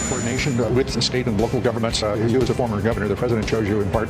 Coordination with the state and local governments. You as a former governor, the president chose you in part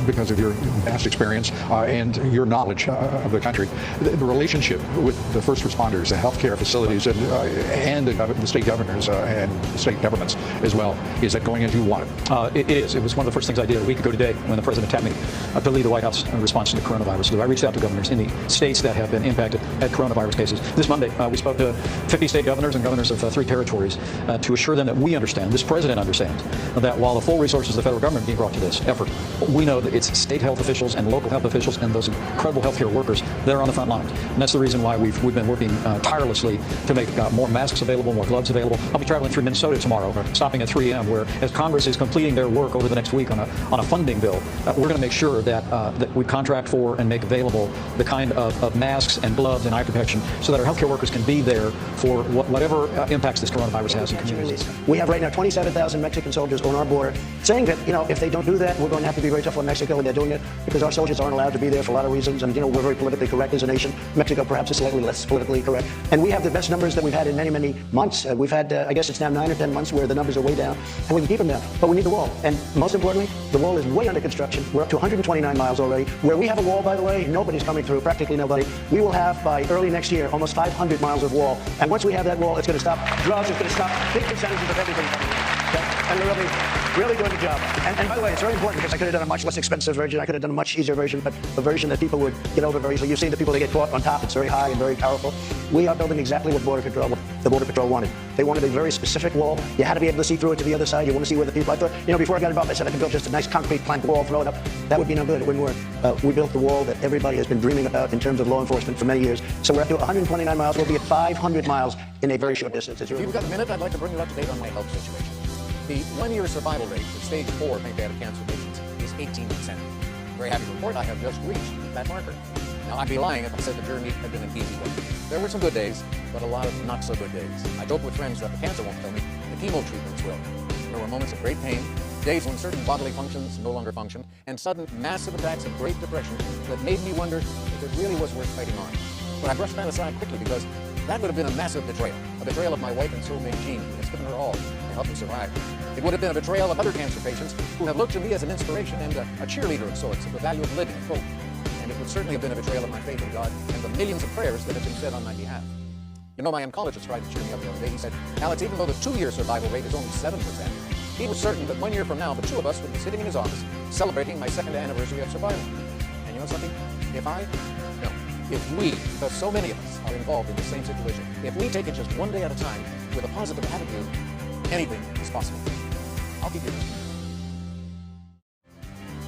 because of your vast experience and your knowledge of the country. The relationship with the first responders, the healthcare facilities, and the state governors and the state governments as well, is that going as you wanted? It is. It was one of the first things I did a week ago today when the president tapped me to lead the White House in response to the coronavirus. So I reached out to governors in the states that have been impacted at coronavirus cases. This Monday, we spoke to 50 state governors and governors of 3 territories to assure them that we understand, this president understands, that while the full resources of the federal government are being brought to this effort, we know that it's state health officials and local health officials and those incredible healthcare workers that are on the front lines. And that's the reason why we've been working tirelessly to make more masks available, more gloves available. I'll be traveling through Minnesota tomorrow, stopping at 3 a.m., where as Congress is completing their work over the next week on a funding bill, we're going to make sure that we contract for and make available the kind of masks and gloves and eye protection so that our healthcare workers can be there for whatever impacts this coronavirus has in communities. We have right now 27,000 Mexican soldiers on our border saying that, if they don't do that, we're going to have to be very tough on Mexico, and they're doing it because our soldiers aren't allowed to be there for a lot of reasons. And, we're very politically correct as a nation. Mexico perhaps is slightly less politically correct. And we have the best numbers that we've had in many, many months. We've had, I guess it's now 9 or 10 months where the numbers are way down, and we can keep them down. But we need the wall. And most importantly, the wall is way under construction. We're up to 129 miles already. Where we have a wall, by the way, nobody's coming through, practically nobody. We will have, by early next year, almost 500 miles of wall. And once we have that wall, it's going to stop drugs, it's going to stop big percentages of everything. And we're really doing a job. And by the way, it's very important because I could have done a much less expensive version. I could have done a much easier version, but a version that people would get over very easily. You've seen the people that get caught on top. It's very high and very powerful. We are building exactly what the Border Patrol wanted. They wanted a very specific wall. You had to be able to see through it to the other side. You want to see where the people, I thought, before I got involved, I said I could build just a nice concrete plank wall, throw it up. That would be no good. It wouldn't work. We built the wall that everybody has been dreaming about in terms of law enforcement for many years. So we're up to 129 miles. We'll be at 500 miles in a very short distance. If you've got a minute, I'd like to bring you up to date on my health situation. The 1-year survival rate for stage 4 pancreatic cancer patients is 18%. Very happy to report I have just reached that marker. Now, I'd be lying if I said the journey had been an easy one. There were some good days, but a lot of not so good days. I joke with friends that the cancer won't kill me, the chemo treatments will. There were moments of great pain, days when certain bodily functions no longer function, and sudden massive attacks of great depression that made me wonder if it really was worth fighting on. But I brushed that aside quickly because that would have been a massive betrayal. A betrayal of my wife and soulmate Jean, who has given her all to help me survive. It would have been a betrayal of other cancer patients who have looked to me as an inspiration and a cheerleader of sorts of the value of living and hope. And it would certainly have been a betrayal of my faith in God and the millions of prayers that have been said on my behalf. My oncologist tried to cheer me up the other day. He said, Alex, even though the 2-year survival rate is only 7%, he was certain that 1 year from now, the two of us would be sitting in his office celebrating my 2nd anniversary of survival. And you know something? If we, because so many of us are involved in the same situation, if we take it just one day at a time with a positive attitude, anything is possible. I'll keep you listening.